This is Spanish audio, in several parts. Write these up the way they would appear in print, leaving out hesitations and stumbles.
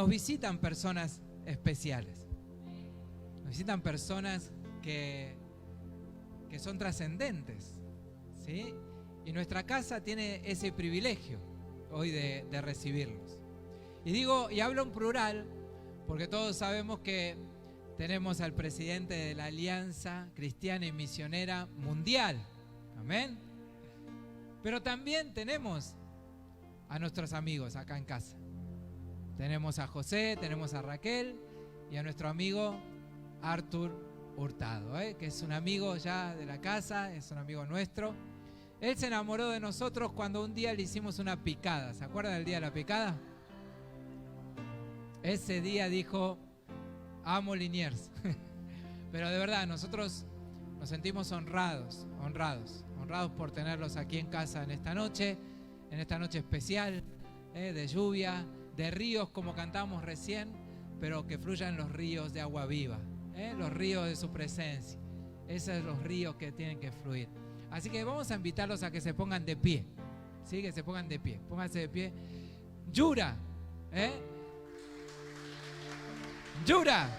nos visitan personas especiales. Nos visitan personas que son trascendentes, ¿sí? Y nuestra casa tiene ese privilegio hoy de recibirlos. Y hablo en plural porque todos sabemos que tenemos al presidente de la Alianza Cristiana y Misionera Mundial. Amén. Pero también tenemos a nuestros amigos acá en casa. Tenemos a José, tenemos a Raquel y a nuestro amigo Artur Hurtado, que es un amigo ya de la casa, es un amigo nuestro. Él se enamoró de nosotros cuando un día le hicimos una picada. ¿Se acuerdan del día de la picada? Ese día dijo, amo Liniers. Pero de verdad, nosotros nos sentimos honrados por tenerlos aquí en casa en esta noche especial, de lluvia, de ríos como cantamos recién, pero que fluyan los ríos de agua viva, los ríos de su presencia. Esos son los ríos que tienen que fluir. Así que vamos a invitarlos a que se pongan de pie, ¿sí? Que se pongan de pie, pónganse de pie. Yura, Yura,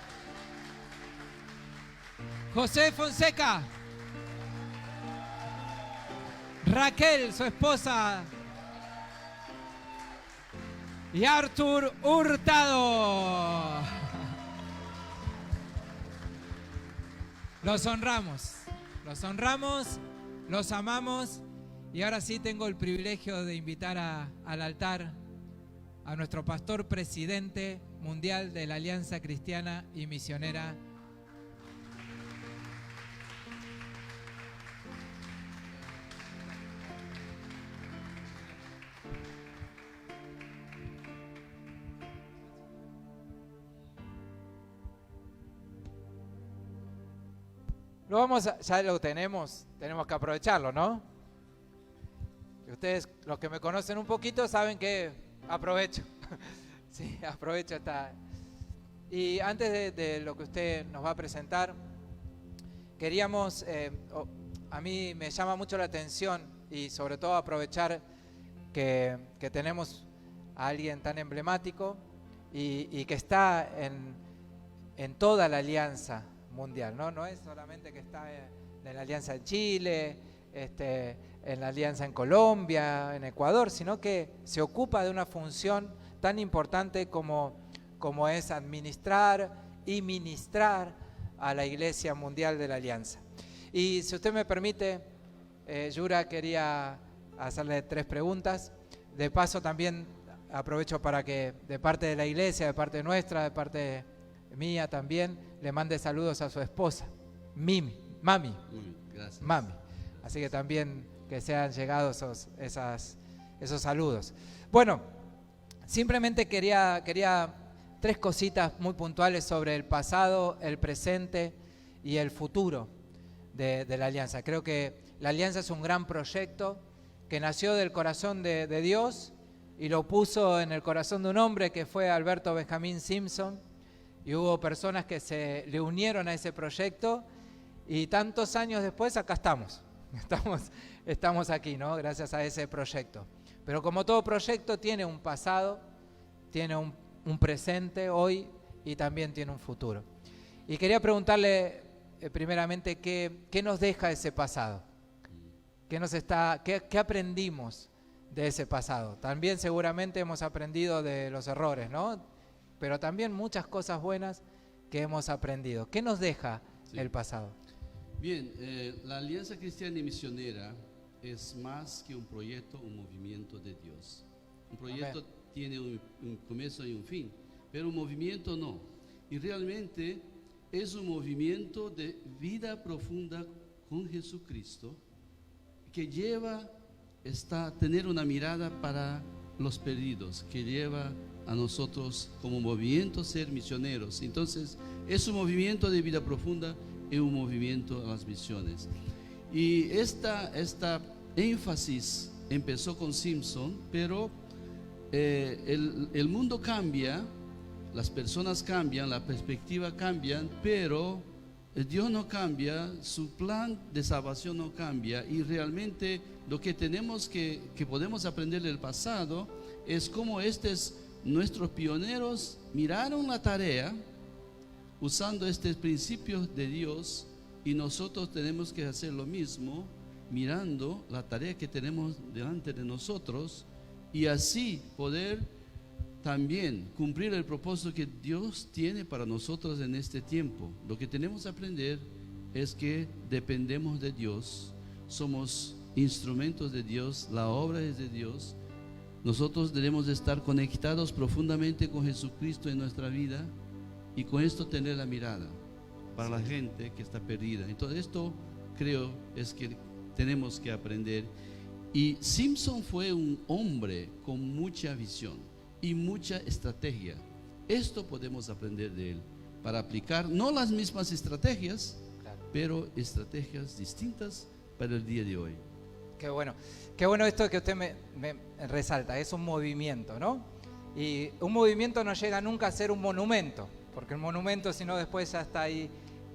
José Fonseca, Raquel, su esposa, y Artur Hurtado. Los honramos, los amamos. Y ahora sí tengo el privilegio de invitar al altar a nuestro pastor presidente mundial de la Alianza Cristiana y Misionera. Ya lo tenemos que aprovecharlo, ¿no? Ustedes, los que me conocen un poquito, saben que aprovecho. Sí, aprovecho esta. Y antes de lo que usted nos va a presentar, queríamos, a mí me llama mucho la atención y sobre todo aprovechar que tenemos a alguien tan emblemático y que está en toda la alianza mundial, ¿no? No es solamente que está en la alianza en Chile, en la alianza en Colombia, en Ecuador, sino que se ocupa de una función tan importante como es administrar y ministrar a la Iglesia Mundial de la Alianza. Y si usted me permite, Yura, quería hacerle 3 preguntas. De paso también aprovecho para que de parte de la Iglesia, de parte nuestra, de parte mía también, le mande saludos a su esposa, Mami. Gracias. Mami. Así que también que sean llegados esos saludos. Bueno, simplemente quería 3 cositas muy puntuales sobre el pasado, el presente y el futuro de la Alianza. Creo que la Alianza es un gran proyecto que nació del corazón de Dios y lo puso en el corazón de un hombre que fue Alberto Benjamín Simpson, y hubo personas que se le unieron a ese proyecto y tantos años después acá estamos aquí, ¿no? Gracias a ese proyecto. Pero como todo proyecto tiene un pasado, tiene un presente hoy y también tiene un futuro. Y quería preguntarle primeramente qué nos deja ese pasado, qué aprendimos de ese pasado. También seguramente hemos aprendido de los errores, ¿no? Pero también muchas cosas buenas que hemos aprendido. ¿Qué nos deja el pasado? Bien, la Alianza Cristiana y Misionera es más que un proyecto, un movimiento de Dios. Un proyecto Amén. tiene un comienzo y un fin, pero un movimiento no. Y realmente es un movimiento de vida profunda con Jesucristo que lleva a tener una mirada para los perdidos, que lleva a nosotros como movimiento ser misioneros. Entonces es un movimiento de vida profunda y un movimiento a las misiones. Y esta énfasis empezó con Simpson, pero el mundo cambia, las personas cambian, la perspectiva cambia, pero Dios no cambia, su plan de salvación no cambia. Y realmente lo que tenemos que podemos aprender del pasado es cómo este es nuestros pioneros miraron la tarea usando estos principios de Dios, y nosotros tenemos que hacer lo mismo, mirando la tarea que tenemos delante de nosotros, y así poder también cumplir el propósito que Dios tiene para nosotros en este tiempo. Lo que tenemos que aprender es que dependemos de Dios, somos instrumentos de Dios, la obra es de Dios. Nosotros debemos de estar conectados profundamente con Jesucristo en nuestra vida, y con esto tener la mirada para la gente que está perdida. Entonces esto creo es que tenemos que aprender. Y Simpson fue un hombre con mucha visión y mucha estrategia. Esto podemos aprender de él para aplicar no las mismas estrategias, Claro. pero estrategias distintas para el día de hoy. Qué bueno esto que usted me resalta, es un movimiento, ¿no? Y un movimiento no llega nunca a ser un monumento, porque el monumento si no después ya está ahí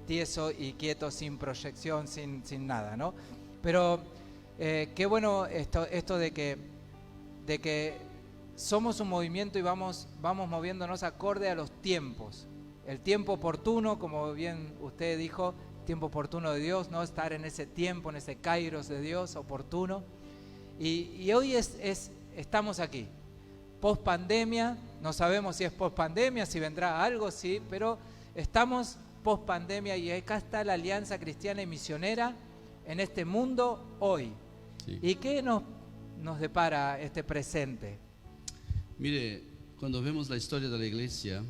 tieso y quieto, sin proyección, sin nada, ¿no? Pero qué bueno esto de que somos un movimiento y vamos moviéndonos acorde a los tiempos. El tiempo oportuno, como bien usted dijo, tiempo oportuno de Dios, ¿no? Estar en ese tiempo, en ese kairos de Dios oportuno. Y hoy estamos aquí, post pandemia, no sabemos si es post pandemia, si vendrá algo, sí, pero estamos post pandemia y acá está la Alianza Cristiana y Misionera en este mundo hoy. Sí. ¿Y qué nos depara este presente? Mire, cuando vemos la historia de la iglesia,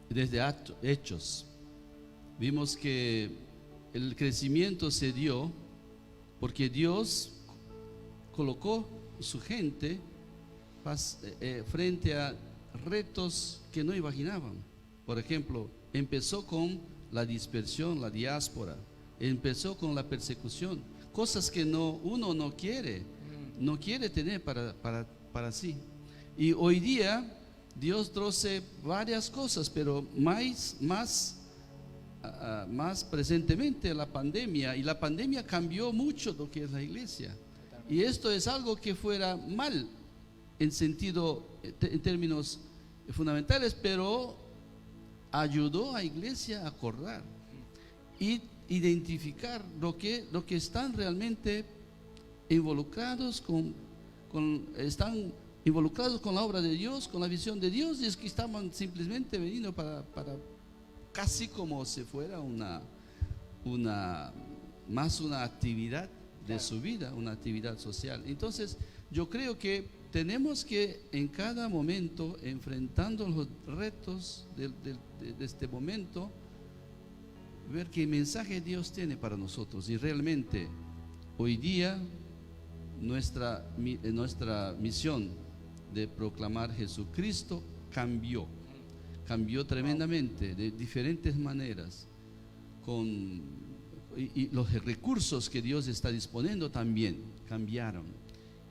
desde Hechos, vimos que el crecimiento se dio porque Dios colocó su gente frente a retos que no imaginaban. Por ejemplo, empezó con la dispersión, la diáspora, empezó con la persecución, cosas que uno no quiere tener para sí. Y hoy día Dios trae varias cosas, pero más presentemente la pandemia, y la pandemia cambió mucho lo que es la iglesia. Y esto es algo que fuera mal en términos fundamentales, pero ayudó a la iglesia a acordar y identificar lo que están realmente involucrados están involucrados con la obra de Dios, con la visión de Dios, y es que estaban simplemente veniendo para casi como si fuera más una actividad de su vida, una actividad social. Entonces yo creo que tenemos que en cada momento, enfrentando los retos de este momento, ver qué mensaje Dios tiene para nosotros. Y realmente hoy día nuestra misión de proclamar Jesucristo cambió tremendamente, de diferentes maneras, y los recursos que Dios está disponiendo también cambiaron,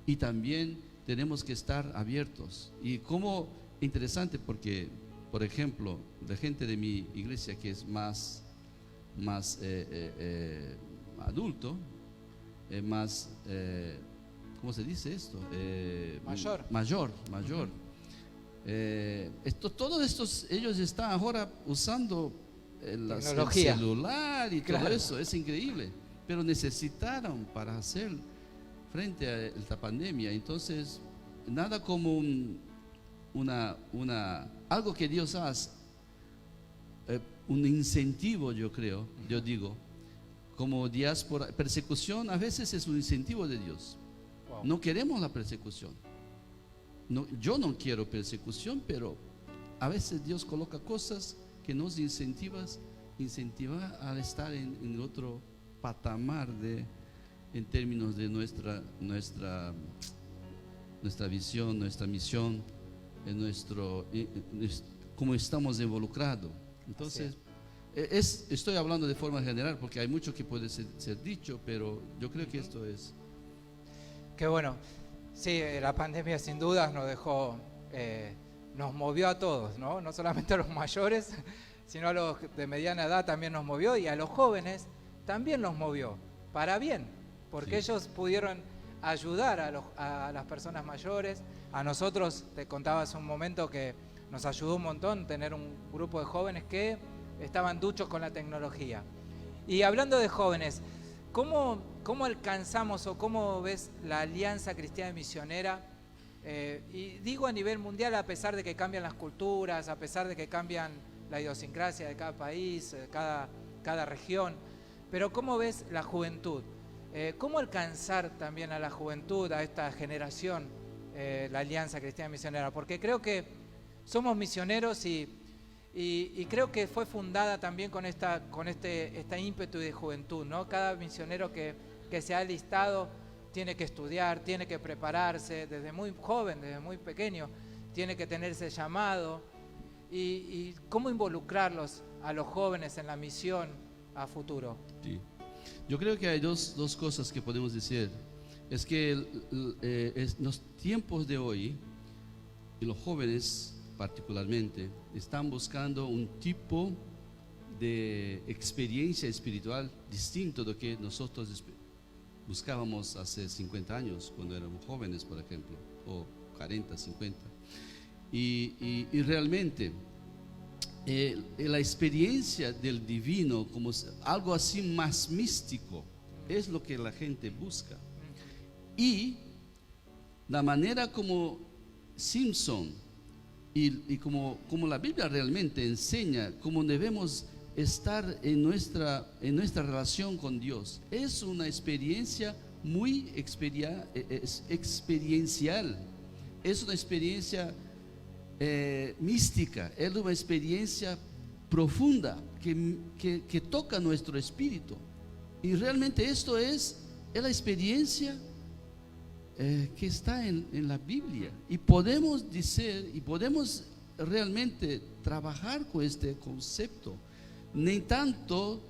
y también tenemos que estar abiertos. Y como interesante, porque por ejemplo la gente de mi iglesia que es más adulto, más ¿cómo se dice esto? Mayor. Todos estos, ellos están ahora usando el celular y todo eso, es increíble, pero necesitaron para hacer frente a esta pandemia. Entonces, nada como algo que Dios hace, un incentivo, yo digo, como diáspora. Persecución a veces es un incentivo de Dios. Wow. No queremos la persecución. Yo no quiero persecución, pero a veces Dios coloca cosas que nos incentiva a estar en otro patamar en términos de nuestra visión, nuestra misión, cómo estamos involucrados. Entonces, estoy hablando de forma general porque hay mucho que puede ser dicho, pero yo creo que esto es. Qué bueno. Sí, la pandemia sin dudas nos movió a todos, ¿no? No solamente a los mayores, sino a los de mediana edad también nos movió, y a los jóvenes también los movió, para bien, porque ellos pudieron ayudar a las personas mayores. A nosotros, te contaba hace un momento que nos ayudó un montón tener un grupo de jóvenes que estaban duchos con la tecnología. Y hablando de jóvenes, ¿cómo alcanzamos o cómo ves la Alianza Cristiana Misionera? Y digo a nivel mundial, a pesar de que cambian las culturas, a pesar de que cambian la idiosincrasia de cada país, cada región, pero ¿cómo ves la juventud? ¿Cómo alcanzar también a la juventud, a esta generación, la Alianza Cristiana Misionera? Porque creo que somos misioneros y creo que fue fundada también con este ímpetu de juventud, ¿no? Cada misionero que se ha listado tiene que estudiar, tiene que prepararse desde muy joven, desde muy pequeño, tiene que tener ese llamado. Y cómo involucrarlos a los jóvenes en la misión a futuro. Sí. Yo creo que hay dos cosas que podemos decir. Es que en los tiempos de hoy, y los jóvenes particularmente, están buscando un tipo de experiencia espiritual distinto de lo que nosotros buscábamos hace 50 años, cuando éramos jóvenes, por ejemplo, o 40, 50. Y realmente la experiencia del divino como algo así más místico es lo que la gente busca. Y la manera como Simpson y como la Biblia realmente enseña cómo debemos estar en nuestra relación con Dios, es una experiencia muy experiencial, es una experiencia mística, es una experiencia profunda que toca nuestro espíritu. Y realmente esto es la experiencia que está en la Biblia. Y podemos decir, y podemos realmente trabajar con este concepto. Ni tanto,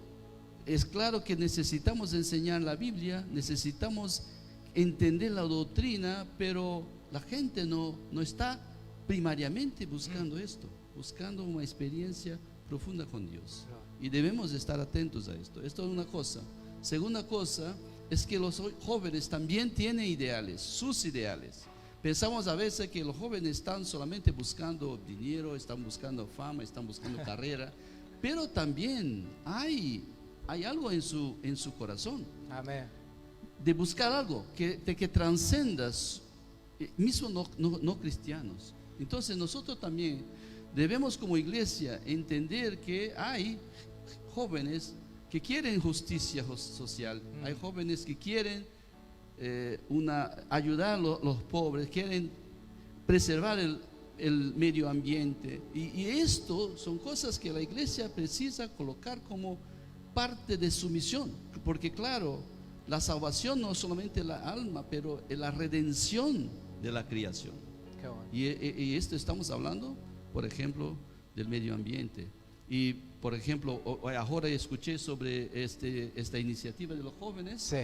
es claro que necesitamos enseñar la Biblia, necesitamos entender la doctrina, pero la gente no está primariamente buscando esto, buscando una experiencia profunda con Dios. Y debemos estar atentos a esto. Esto es una cosa. Segunda cosa es que los jóvenes también tienen ideales, sus ideales. Pensamos a veces que los jóvenes están solamente buscando dinero, están buscando fama, están buscando carrera, pero también hay algo en su corazón. Amén. De buscar algo que trascenda, mismo no cristianos. Entonces nosotros también debemos como iglesia entender que hay jóvenes que quieren justicia social, hay jóvenes que quieren ayudar a los pobres, quieren preservar el medio ambiente, y esto son cosas que la iglesia precisa colocar como parte de su misión, porque claro, la salvación no es solamente la alma, pero la redención de la creación. Qué bueno. Y esto estamos hablando, por ejemplo, del medio ambiente. Y por ejemplo, ahora escuché sobre esta iniciativa de los jóvenes. Sí.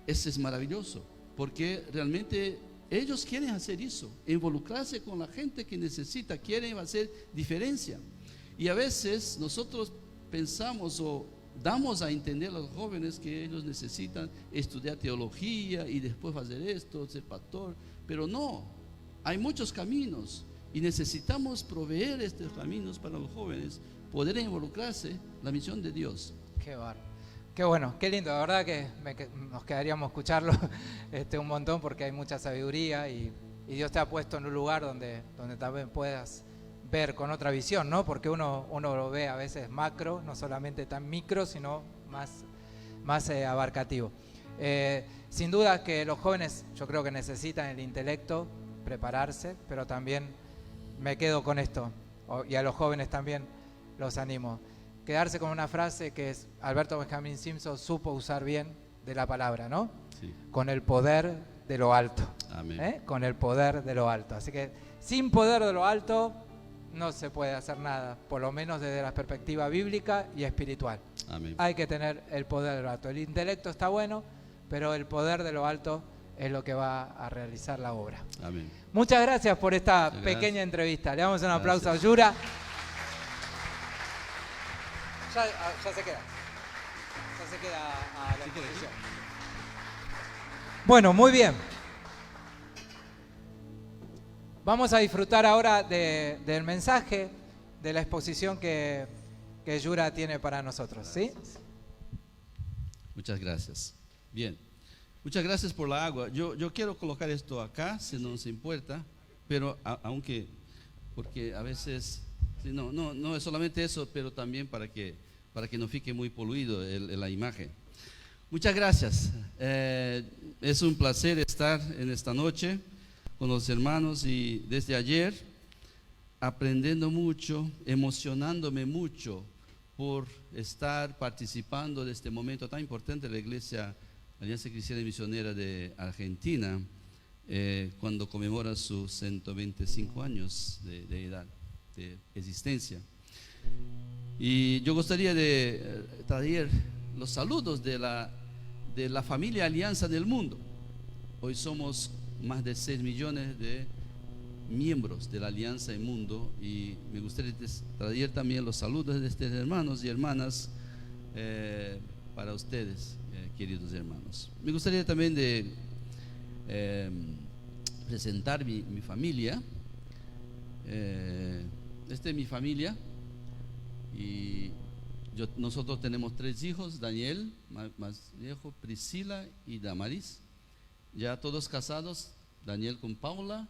Eso es maravilloso, porque realmente ellos quieren hacer eso, involucrarse con la gente que necesita, quieren hacer diferencia. Y a veces nosotros pensamos o damos a entender a los jóvenes que ellos necesitan estudiar teología y después hacer esto, ser pastor, pero no, hay muchos caminos y necesitamos proveer estos caminos para los jóvenes, poder involucrarse en la misión de Dios. Qué bárbaro. Qué bueno, qué lindo, la verdad que nos quedaríamos escucharlo un montón, porque hay mucha sabiduría y Dios te ha puesto en un lugar donde también puedas ver con otra visión, ¿no? Porque uno lo ve a veces macro, no solamente tan micro, sino más abarcativo. Sin duda que los jóvenes, yo creo que necesitan el intelecto, prepararse, pero también me quedo con esto, y a los jóvenes también los animo. Quedarse con una frase que es Alberto Benjamín Simpson supo usar bien de la palabra, ¿no? Sí. Con el poder de lo alto. Amén. Con el poder de lo alto. Así que sin poder de lo alto no se puede hacer nada, por lo menos desde la perspectiva bíblica y espiritual. Amén. Hay que tener el poder de lo alto. El intelecto está bueno, pero el poder de lo alto es lo que va a realizar la obra. Amén. Muchas gracias por esta pequeña entrevista. Le damos un aplauso a Yura. Ya se queda. Ya se queda a la exposición. Bueno, muy bien. vamos a disfrutar ahora del mensaje, de la exposición que Yura tiene para nosotros, ¿sí? Muchas gracias. Bien, muchas gracias por la agua. Yo quiero colocar esto acá, si no se importa, pero aunque, porque a veces, sí, no es solamente eso, pero también para que no fique muy poluido la imagen. Muchas gracias. Es un placer estar en esta noche con los hermanos y desde ayer aprendiendo mucho, emocionándome mucho por estar participando de este momento tan importante de la Iglesia Alianza Cristiana y Misionera de Argentina, cuando conmemora sus 125 años de edad, de existencia. Y yo gustaría de traer los saludos de la familia Alianza del Mundo. Hoy somos más de 6 millones de miembros de la Alianza del Mundo y me gustaría traer también los saludos de estos hermanos y hermanas para ustedes, queridos hermanos. Me gustaría también de presentar mi familia. Esta es mi familia y nosotros tenemos 3 hijos: Daniel, más viejo, Priscila y Damaris, ya todos casados, Daniel con Paula,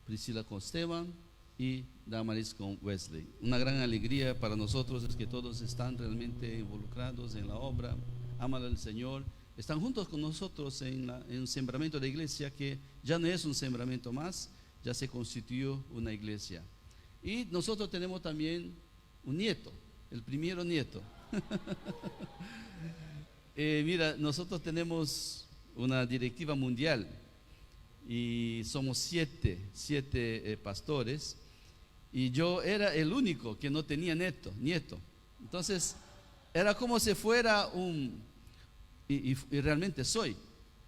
Priscila con Esteban y Damaris con Wesley. Una gran alegría para nosotros es que todos están realmente involucrados en la obra, aman al Señor, están juntos con nosotros en un sembramiento de iglesia que ya no es un sembramiento más, ya se constituyó una iglesia. Y nosotros tenemos también un nieto, el primero nieto. Mira, nosotros tenemos una directiva mundial y somos siete pastores, y yo era el único que no tenía nieto. Entonces era como si fuera y realmente soy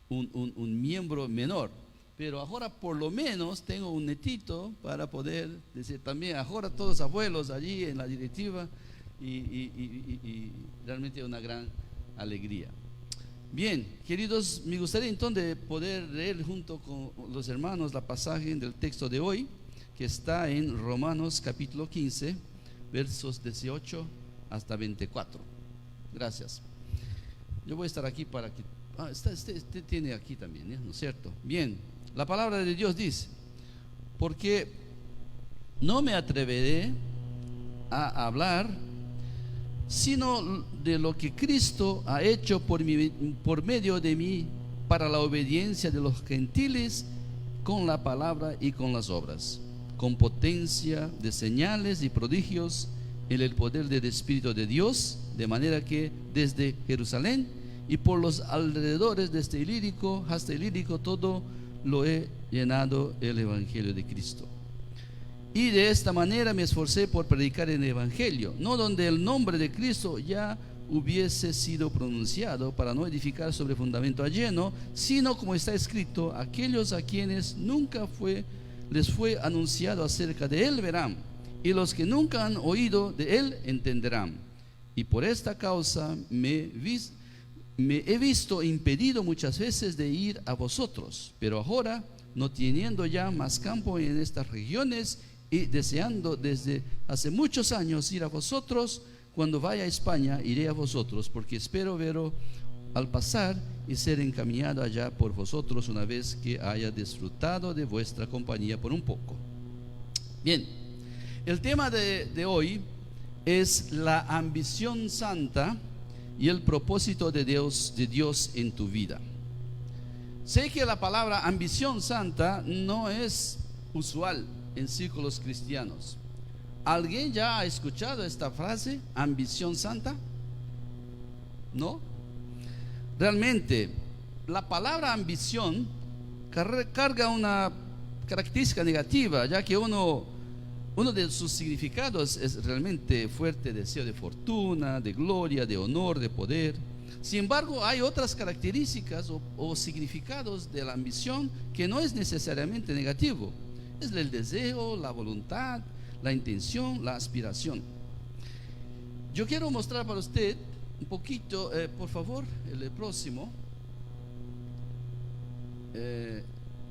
un miembro menor, pero ahora por lo menos tengo un netito para poder decir también, ahora todos abuelos allí en la directiva, y realmente una gran alegría. Bien, queridos, me gustaría entonces poder leer junto con los hermanos la pasaje del texto de hoy, que está en Romanos capítulo 15, versos 18 hasta 24. Gracias. Yo voy a estar aquí para que... Este tiene aquí también, ¿no es cierto? Bien, la palabra de Dios dice: porque no me atreveré a hablar sino de lo que Cristo ha hecho por medio de mí para la obediencia de los gentiles, con la palabra y con las obras, con potencia de señales y prodigios en el poder del Espíritu de Dios, de manera que desde Jerusalén y por los alrededores de este Ilírico hasta Ilírico todo lo he llenado el Evangelio de Cristo. Y de esta manera me esforcé por predicar el Evangelio, no donde el nombre de Cristo ya hubiese sido pronunciado, para no edificar sobre fundamento ajeno, sino como está escrito: aquellos a quienes nunca les fue anunciado acerca de él verán, y los que nunca han oído de él entenderán. Y por esta causa me he visto impedido muchas veces de ir a vosotros, pero ahora, no teniendo ya más campo en estas regiones, y deseando desde hace muchos años ir a vosotros, cuando vaya a España iré a vosotros, porque espero veros al pasar y ser encaminado allá por vosotros una vez que haya disfrutado de vuestra compañía por un poco. Bien, el tema de hoy es la ambición santa y el propósito de Dios en tu vida. Sé que la palabra ambición santa no es usual en círculos cristianos. ¿Alguien ya ha escuchado esta frase, ambición santa? ¿No? Realmente, la palabra ambición carga una característica negativa, ya que uno de sus significados es realmente fuerte deseo de fortuna, de gloria, de honor, de poder. Sin embargo, hay otras características o significados de la ambición que no es necesariamente negativo. Es el deseo, la voluntad, la intención, la aspiración. Yo quiero mostrar para usted un poquito, por favor, el próximo.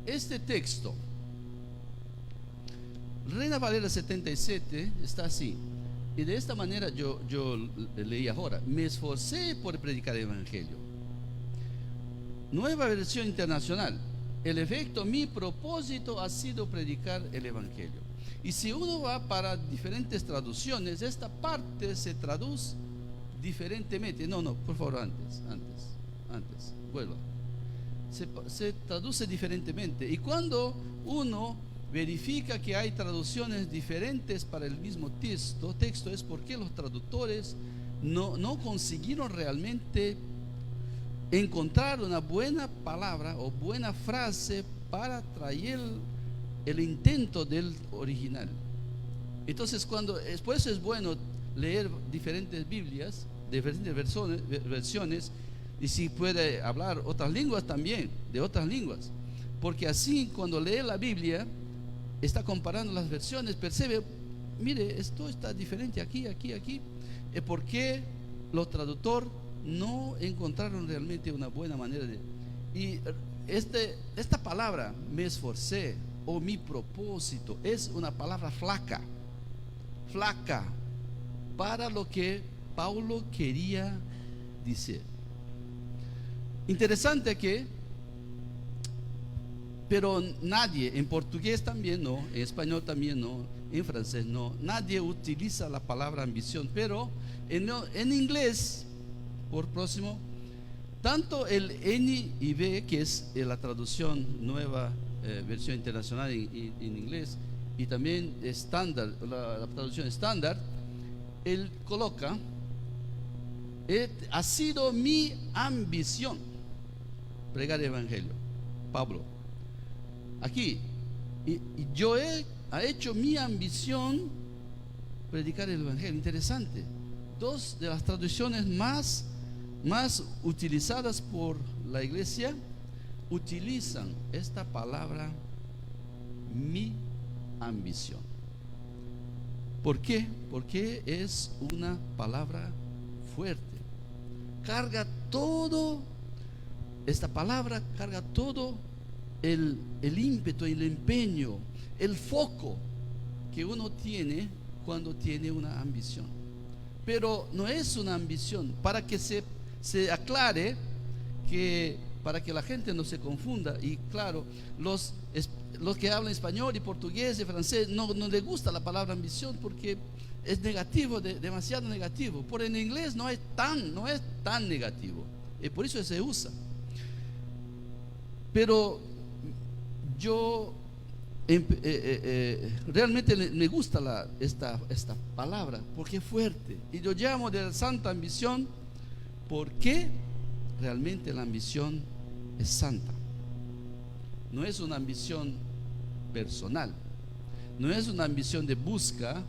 Este texto Reina Valera 77 está así. Y de esta manera yo leí ahora: me esforcé por predicar el Evangelio. Nueva versión internacional: el efecto, mi propósito ha sido predicar el Evangelio. Y si uno va para diferentes traducciones, esta parte se traduce diferentemente. No, por favor, antes, vuelva. Se traduce diferentemente. Y cuando uno verifica que hay traducciones diferentes para el mismo texto, es porque los traductores no consiguieron realmente encontrar una buena palabra o buena frase para traer el intento del original. Entonces, por eso es bueno leer diferentes Biblias, diferentes versiones, y si puede hablar otras lenguas también, de otras lenguas, porque así cuando lee la Biblia está comparando las versiones, percibe, mire, esto está diferente aquí, es porque los traductores no encontraron realmente una buena manera de... Y esta palabra, me esforcé, o mi propósito, es una palabra flaca para lo que Pablo quería decir. Interesante pero nadie, en portugués también no, en español también no, en francés no, nadie utiliza la palabra ambición, pero en inglés, por próximo, tanto el NIV, que es la traducción nueva, versión internacional en inglés, y también estándar, la traducción estándar, él coloca: ha sido mi ambición pregar el Evangelio, Pablo. Aquí, y yo he hecho mi ambición predicar el Evangelio. Interesante. Dos de las traducciones más utilizadas por la iglesia utilizan esta palabra, mi ambición. ¿Por qué? Porque es una palabra fuerte. Esta palabra carga todo el ímpetu, el empeño, el foco que uno tiene cuando tiene una ambición. Pero no es una ambición, para que se aclare, para que la gente no se confunda. Y claro, los que hablan español y portugués y francés no les gusta la palabra ambición porque es negativo, demasiado negativo. Por en inglés no es tan negativo, y por eso se usa. Pero yo realmente me gusta esta palabra porque es fuerte, y yo llamo de santa ambición porque realmente la ambición es santa. No es una ambición personal, no es una ambición de busca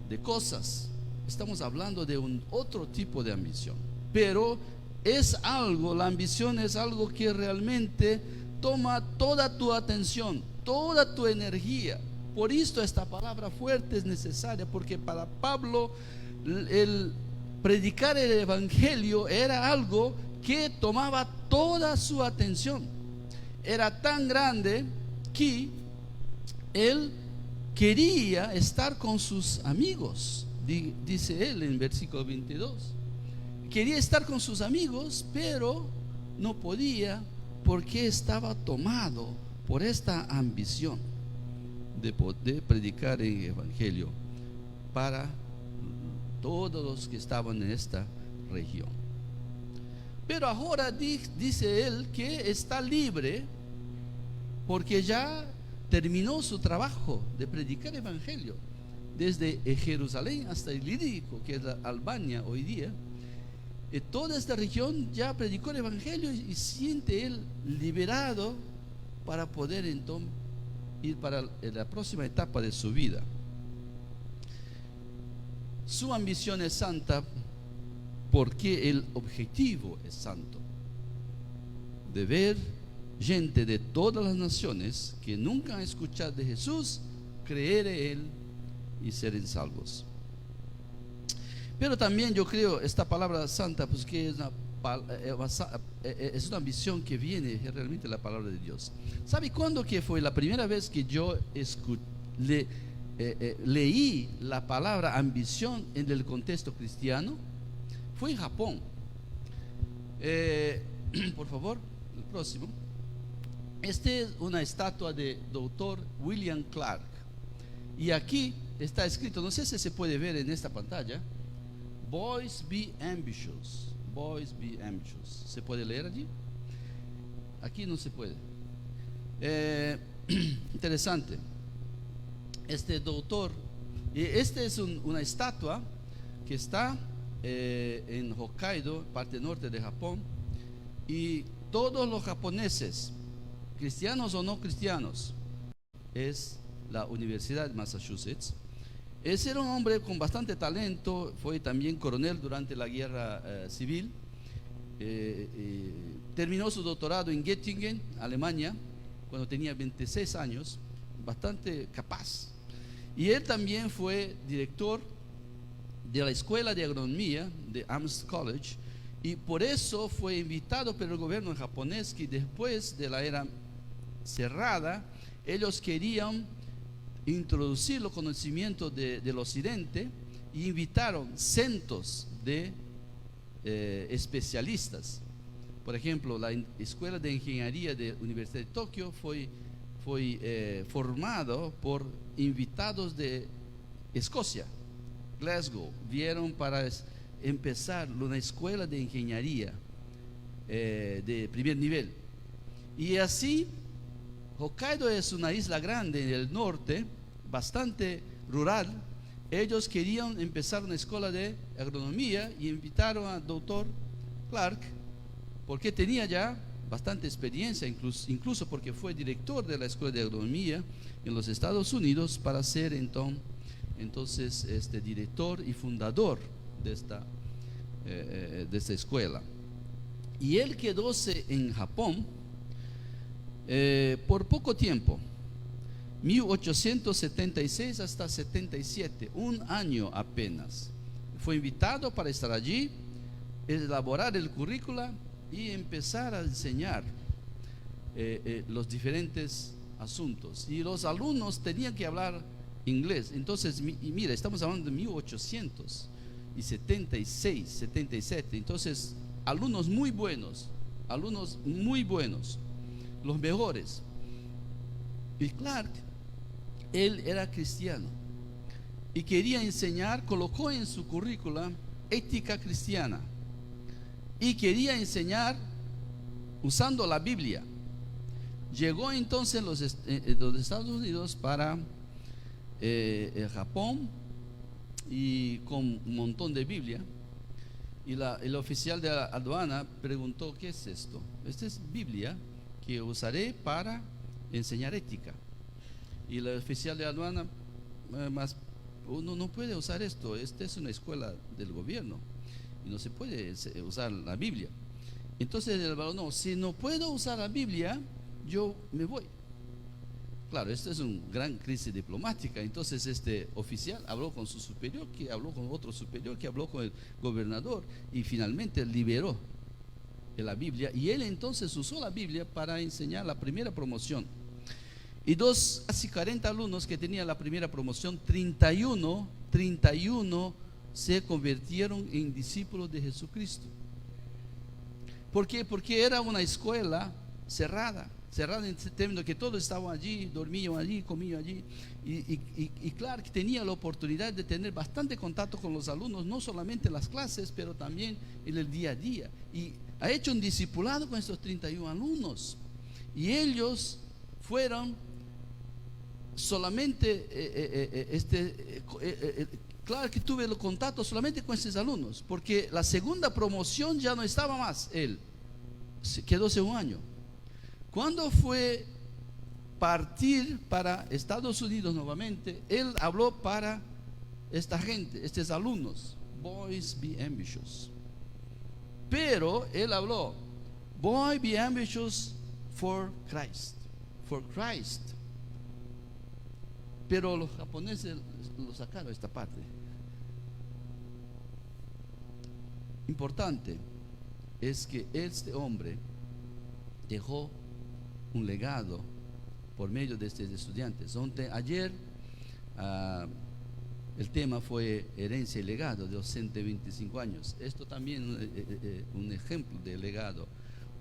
de cosas. Estamos hablando de un otro tipo de ambición, pero la ambición es algo que realmente toma toda tu atención, toda tu energía. Por esto esta palabra fuerte es necesaria, porque para Pablo el predicar el Evangelio era algo que tomaba toda su atención. Era tan grande que él quería estar con sus amigos, dice él en versículo 22. Quería estar con sus amigos, pero no podía porque estaba tomado por esta ambición de poder predicar el Evangelio para todos los que estaban en esta región. Pero ahora dice él que está libre porque ya terminó su trabajo de predicar el Evangelio desde Jerusalén hasta Ilírico, que es la Albania hoy día. Toda esta región ya predicó el Evangelio y siente él liberado para poder entonces ir para la próxima etapa de su vida. Su ambición es santa porque el objetivo es santo: de ver gente de todas las naciones que nunca han escuchado de Jesús, creer en Él y ser salvos. Pero también yo creo esta palabra santa, pues que es una ambición que viene realmente de la palabra de Dios. ¿Sabe cuándo que fue la primera vez que yo leí la palabra ambición en el contexto cristiano fue en Japón. Por favor, el próximo. Este es una estatua de doctor William Clark. Y aquí está escrito, no sé si se puede ver en esta pantalla, Boys be ambitious. Boys be ambitious. ¿Se puede leer allí? Aquí no se puede. Interesante. Este doctor, este es una estatua que está en Hokkaido, parte norte de Japón, y todos los japoneses, cristianos o no cristianos, es la Universidad de Massachusetts. Ese era un hombre con bastante talento, fue también coronel durante la guerra civil, terminó su doctorado en Göttingen, Alemania, cuando tenía 26 años, bastante capaz. Y él también fue director de la Escuela de Agronomía de Amherst College, y por eso fue invitado por el gobierno japonés, que después de la era cerrada, ellos querían introducir los conocimientos del occidente, y invitaron cientos de especialistas. Por ejemplo, la Escuela de Ingeniería de la Universidad de Tokio fue formado por invitados de Escocia, Glasgow. Vieron para empezar una escuela de ingeniería de primer nivel. Y así, Hokkaido es una isla grande en el norte, bastante rural. Ellos querían empezar una escuela de agronomía y invitaron al doctor Clark, porque tenía ya bastante experiencia, incluso porque fue director de la Escuela de Agronomía en los Estados Unidos, para ser entonces director y fundador de esta escuela. Y él quedóse en Japón por poco tiempo, 1876 hasta 77, un año apenas. Fue invitado para estar allí, elaborar el currícula y empezar a enseñar los diferentes asuntos. Y los alumnos tenían que hablar inglés. Entonces, mira, estamos hablando de 1876, 77. Entonces, alumnos muy buenos, los mejores. Y Clark, él era cristiano y quería enseñar, colocó en su currícula ética cristiana, y quería enseñar usando la Biblia. Llegó entonces los Estados Unidos para Japón, y con un montón de Biblia. Y el oficial de la aduana preguntó: ¿qué es esto? Esta es Biblia que usaré para enseñar ética. Y el oficial de aduana: más uno no puede usar esto, esta es una escuela del gobierno y no se puede usar la Biblia. Entonces el varón: no, si no puedo usar la Biblia, yo me voy. Claro, esto es una gran crisis diplomática. Entonces este oficial habló con su superior, que habló con otro superior, que habló con el gobernador, y finalmente liberó la Biblia. Y él entonces usó la Biblia para enseñar la primera promoción. Y casi 40 alumnos que tenían la primera promoción, 31 se convirtieron en discípulos de Jesucristo. ¿Por qué? Porque era una escuela cerrada en el término que todos estaban allí, dormían allí, comían allí. Y Clark tenía la oportunidad de tener bastante contacto con los alumnos, no solamente en las clases, pero también en el día a día. Y ha hecho un discipulado con estos 31 alumnos. Y ellos fueron solamente, Clark tuve el contacto solamente con estos alumnos, porque la segunda promoción ya no estaba más él, quedóse un año. Cuando fue partir para Estados Unidos nuevamente, él habló para esta gente, estos alumnos: boys be ambitious. Pero él habló: boy be ambitious for Christ, for Christ. Pero los japoneses lo sacaron esta parte. Importante es que este hombre dejó un legado por medio de estos estudiantes. Ayer el tema fue herencia y legado de los 125 años. Esto también un ejemplo de legado,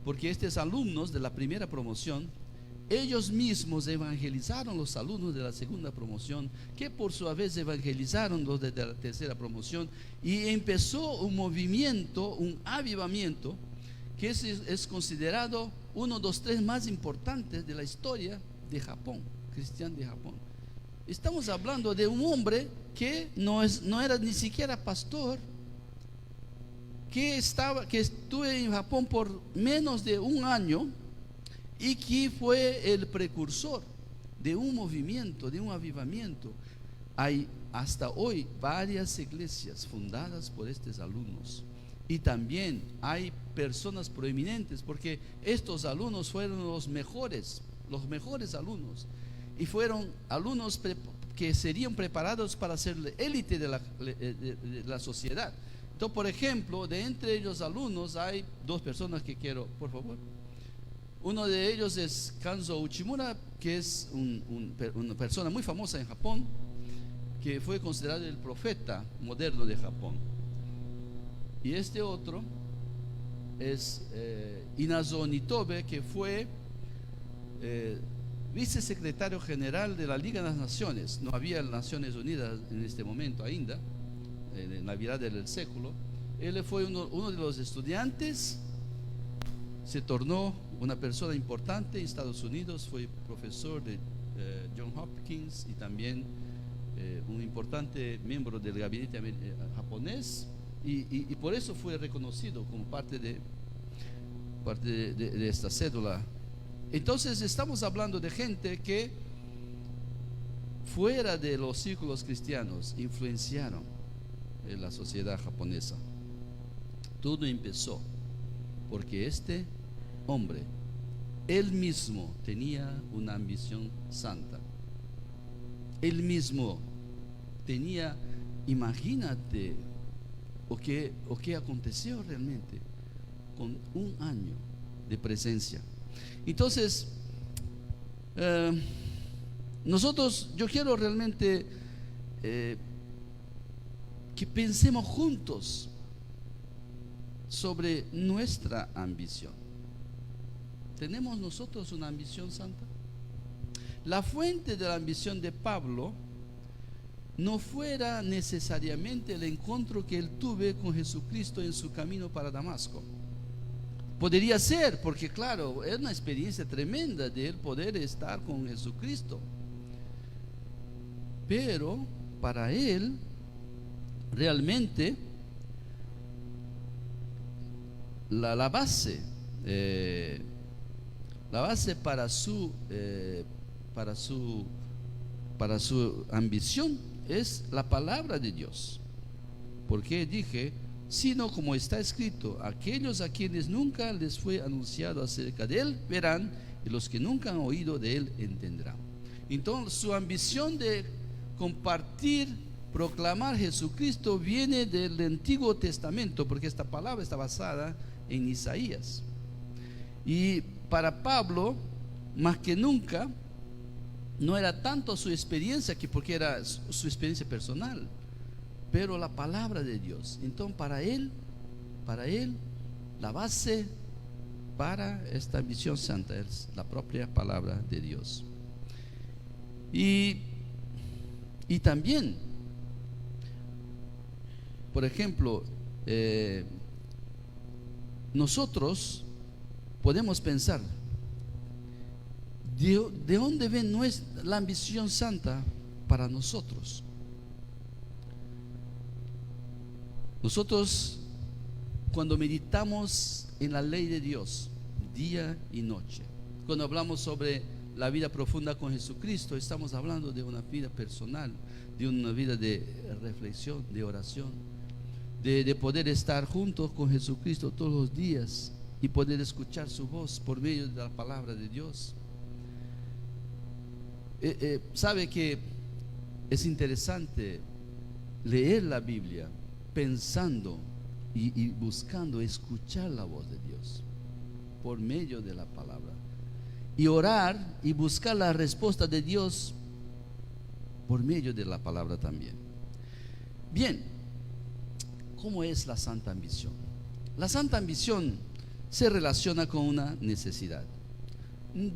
porque estos alumnos de la primera promoción, ellos mismos evangelizaron los alumnos de la segunda promoción, que por su vez evangelizaron los de la tercera promoción, y empezó un movimiento, un avivamiento, que es considerado uno de los 3 más importantes de la historia de Japón, cristiano de Japón. Estamos hablando de un hombre que no era ni siquiera pastor, que estuvo en Japón por menos de un año, y que fue el precursor de un movimiento, de un avivamiento. Hay hasta hoy varias iglesias fundadas por estos alumnos, y también hay personas proeminentes, porque estos alumnos fueron los mejores alumnos, y fueron alumnos que serían preparados para ser la élite de la sociedad. Entonces, por ejemplo, de entre ellos alumnos hay 2 personas que quiero, por favor. Uno de ellos es Kanzo Uchimura, que es una persona muy famosa en Japón, que fue considerado el profeta moderno de Japón. Y este otro es Inazo Nitobe, que fue vicesecretario general de la Liga de las Naciones. No había Naciones Unidas en este momento ainda, en la virada del século. Él fue uno de los estudiantes, se tornó una persona importante en Estados Unidos, fue profesor de John Hopkins, y también un importante miembro del gabinete japonés, y por eso fue reconocido como parte de esta cédula. Entonces estamos hablando de gente que fuera de los círculos cristianos influenciaron en la sociedad japonesa. Todo empezó porque este hombre, él mismo tenía una ambición santa. Él mismo tenía, imagínate o qué aconteció realmente con un año de presencia. Entonces, yo quiero realmente que pensemos juntos sobre nuestra ambición. ¿Tenemos nosotros una ambición santa? La fuente de la ambición de Pablo no fuera necesariamente el encuentro que él tuvo con Jesucristo en su camino para Damasco. Podría ser, porque claro, es una experiencia tremenda de él poder estar con Jesucristo. Pero para él, realmente, la base para su ambición es la palabra de Dios. Porque dije, sino como está escrito, aquellos a quienes nunca les fue anunciado acerca de él verán, y los que nunca han oído de él entenderán. Entonces su ambición de compartir, proclamar Jesucristo viene del Antiguo Testamento, porque esta palabra está basada en Isaías. Y para Pablo, más que nunca, no era tanto su experiencia, porque era su experiencia personal, pero la palabra de Dios. Entonces para él, la base para esta ambición santa es la propia palabra de Dios. Y también, por ejemplo, nosotros podemos pensar, ¿de dónde ven la ambición santa para nosotros? Nosotros, cuando meditamos en la ley de Dios día y noche, cuando hablamos sobre la vida profunda con Jesucristo, estamos hablando de una vida personal, de una vida de reflexión, de oración, de poder estar juntos con Jesucristo todos los días y poder escuchar su voz por medio de la palabra de Dios. Sabe que es interesante leer la Biblia pensando y buscando escuchar la voz de Dios por medio de la palabra, y orar y buscar la respuesta de Dios por medio de la palabra también. Bien, ¿cómo es la santa ambición? La santa ambición se relaciona con una necesidad.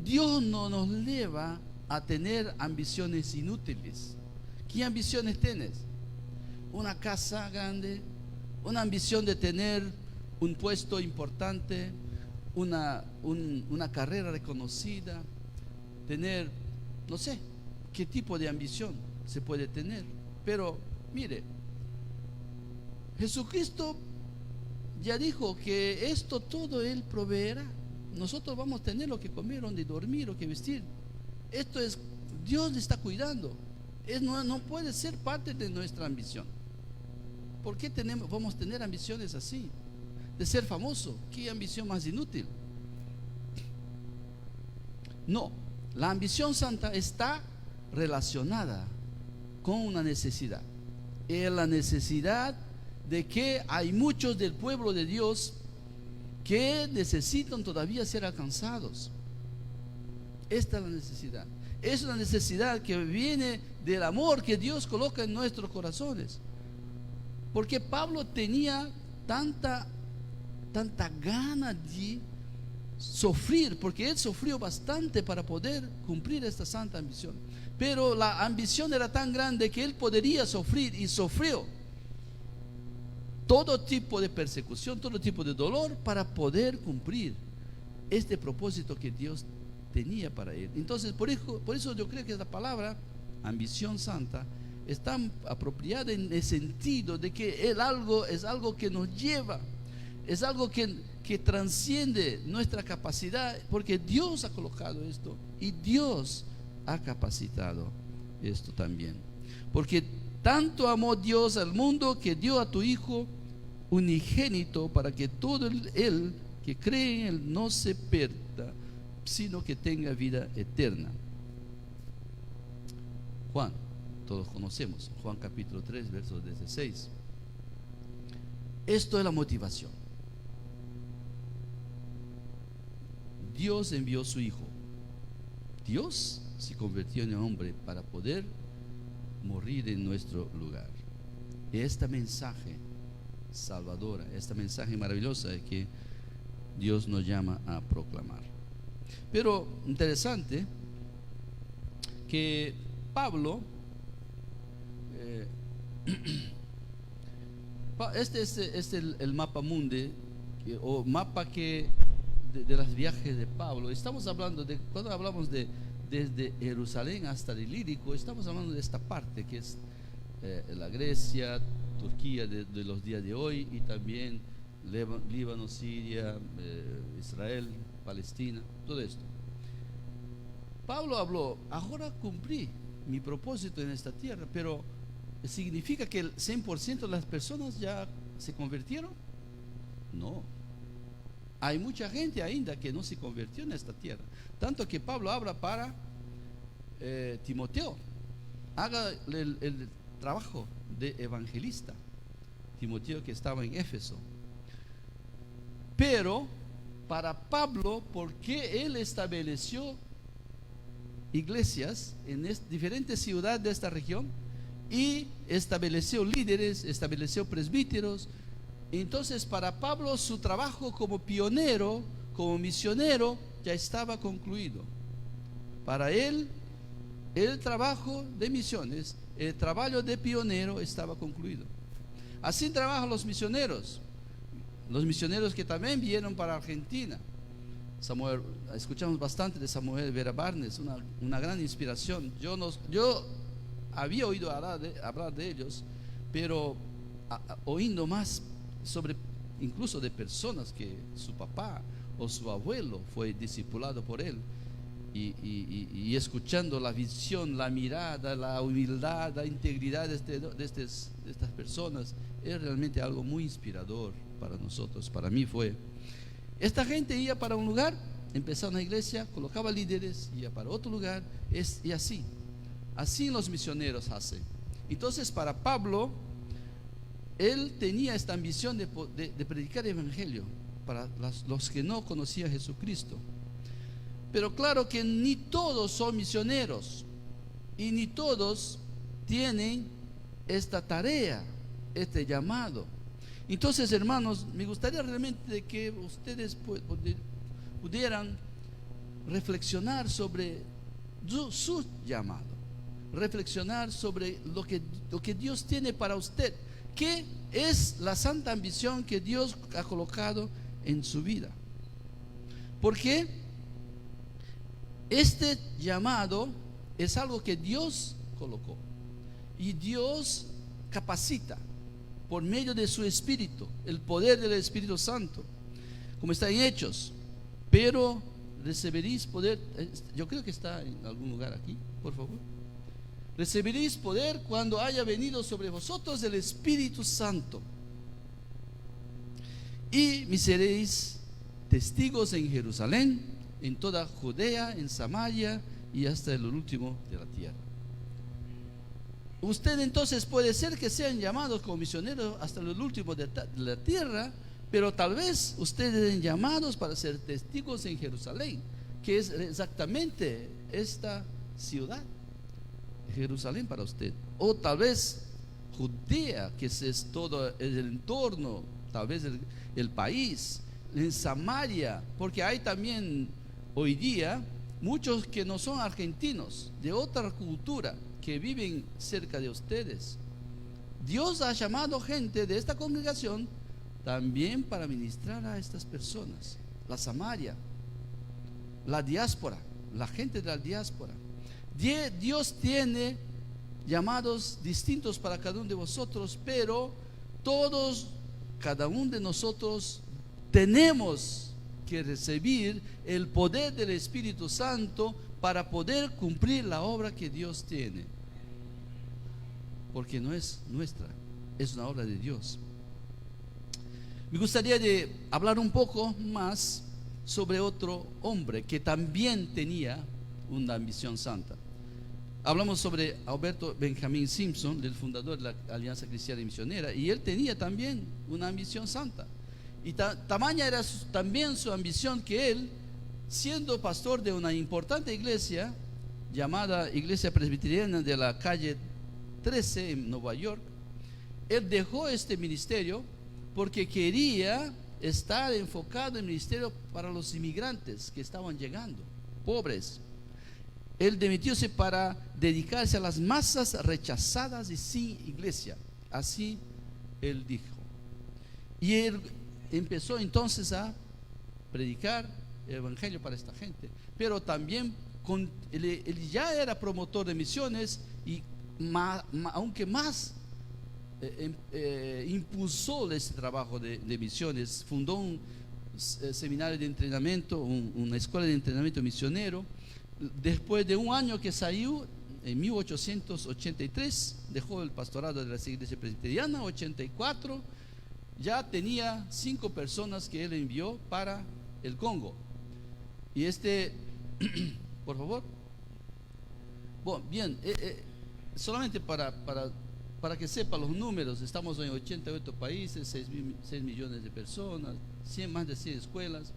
Dios no nos lleva a tener ambiciones inútiles. ¿Qué ambiciones tienes? Una casa grande, una ambición de tener un puesto importante, una carrera reconocida, tener, no sé, qué tipo de ambición se puede tener. Pero mire, Jesucristo ya dijo que esto todo Él proveerá. Nosotros vamos a tener lo que comer, donde dormir, lo que vestir. Esto es, Dios le está cuidando. No puede ser parte de nuestra ambición. ¿Por qué vamos a tener ambiciones así? De ser famoso. ¿Qué ambición más inútil? No, la ambición santa está relacionada con una necesidad. Es la necesidad de que hay muchos del pueblo de Dios que necesitan todavía ser alcanzados. Esta es la necesidad. Es una necesidad que viene del amor que Dios coloca en nuestros corazones. Porque Pablo tenía tanta gana de sufrir, porque él sufrió bastante para poder cumplir esta santa ambición. Pero la ambición era tan grande que él podría sufrir, y sufrió todo tipo de persecución, todo tipo de dolor para poder cumplir este propósito que Dios tenía para él. Entonces, por eso yo creo que la palabra ambición santa es tan apropiada en el sentido de que es algo que nos lleva, es algo que transciende nuestra capacidad, porque Dios ha colocado esto y Dios ha capacitado esto también. Porque tanto amó Dios al mundo que dio a tu Hijo unigénito para que todo el que cree en Él no se pierda, sino que tenga vida eterna. Juan, todos conocemos, Juan capítulo 3, verso 16. Esto es la motivación. Dios envió a su Hijo. Dios se convirtió en hombre para poder morir en nuestro lugar. Este mensaje salvadora, esta mensaje maravillosa es que Dios nos llama a proclamar. Pero interesante que Pablo, este es el mapa mundi, o mapa de los viajes de Pablo. Estamos hablando de, cuando hablamos desde Jerusalén hasta el Ilírico, estamos hablando de esta parte que es la Grecia, Turquía de los días de hoy, y también Líbano, Siria, Israel, Palestina, todo esto. Pablo habló: ahora cumplí mi propósito en esta tierra, pero ¿significa que el 100% de las personas ya se convirtieron? No. Hay mucha gente ainda que no se convirtió en esta tierra. Tanto que Pablo habla para Timoteo: haga el trabajo de evangelista. Timoteo, que estaba en Éfeso. Pero para Pablo, porque él estableció iglesias en diferentes ciudades de esta región y estableció líderes, estableció presbíteros, entonces para Pablo su trabajo como pionero, como misionero, ya estaba concluido. Para él, el trabajo de misiones, el trabajo de pionero estaba concluido. Así trabajan los misioneros que también vinieron para Argentina. Escuchamos bastante de Samuel Vera Barnes, una gran inspiración. Yo había oído hablar de ellos, pero oyendo más sobre, incluso de personas que su papá o su abuelo fue discipulado por él, y escuchando la visión, la mirada, la humildad, la integridad de estas personas, es realmente algo muy inspirador para nosotros. Para mí fue. Esta gente iba para un lugar, empezaba una iglesia, colocaba líderes, iba para otro lugar, y así los misioneros hacen. Entonces, para Pablo, él tenía esta ambición de predicar el evangelio para los que no conocían a Jesucristo. Pero claro que ni todos son misioneros, y ni todos tienen esta tarea, este llamado. Entonces, hermanos, me gustaría realmente que ustedes pudieran reflexionar sobre su llamado, reflexionar sobre lo que Dios tiene para usted. ¿Qué es la santa ambición que Dios ha colocado en su vida? Porque este llamado es algo que Dios colocó y Dios capacita por medio de su Espíritu, el poder del Espíritu Santo, como está en Hechos. Pero recibiréis poder, yo creo que está en algún lugar aquí, por favor. Recibiréis poder cuando haya venido sobre vosotros el Espíritu Santo, y me seréis testigos en Jerusalén, en toda Judea, en Samaria y hasta el último de la tierra. Usted entonces puede ser que sean llamados como misioneros hasta el último de la tierra, pero tal vez ustedes sean llamados para ser testigos en Jerusalén, que es exactamente esta ciudad, Jerusalén para usted. O tal vez Judea, que es todo el entorno, tal vez el país, en Samaria, porque hay también hoy día muchos que no son argentinos, de otra cultura, que viven cerca de ustedes. Dios ha llamado gente de esta congregación también para ministrar a estas personas. La Samaria, la diáspora, la gente de la diáspora. Dios tiene llamados distintos para cada uno de vosotros, pero cada uno de nosotros tenemos que recibir el poder del Espíritu Santo para poder cumplir la obra que Dios tiene, porque no es nuestra, es una obra de Dios. Me gustaría de hablar un poco más sobre otro hombre que también tenía una ambición santa. Hablamos sobre Alberto Benjamín Simpson, el fundador de la Alianza Cristiana y Misionera, y él tenía también una ambición santa. Y tamaña era también su ambición que él, siendo pastor de una importante iglesia llamada Iglesia Presbiteriana de la calle 13 en Nueva York, él dejó este ministerio porque quería estar enfocado en el ministerio para los inmigrantes que estaban llegando, pobres. Él dimitióse para dedicarse a las masas rechazadas y sin iglesia. Así él dijo. Y él empezó entonces a predicar el evangelio para esta gente, pero también él ya era promotor de misiones y aunque más impulsó ese trabajo de misiones. Fundó un seminario de entrenamiento, una escuela de entrenamiento misionero. Después de un año que salió, en 1883, dejó el pastorado de la iglesia presbiteriana. 84 ya tenía 5 personas que él envió para el Congo. Y por favor. Bueno, bien, solamente para que sepa los números, estamos en 88 países, 6 millones de personas, más de 100 escuelas,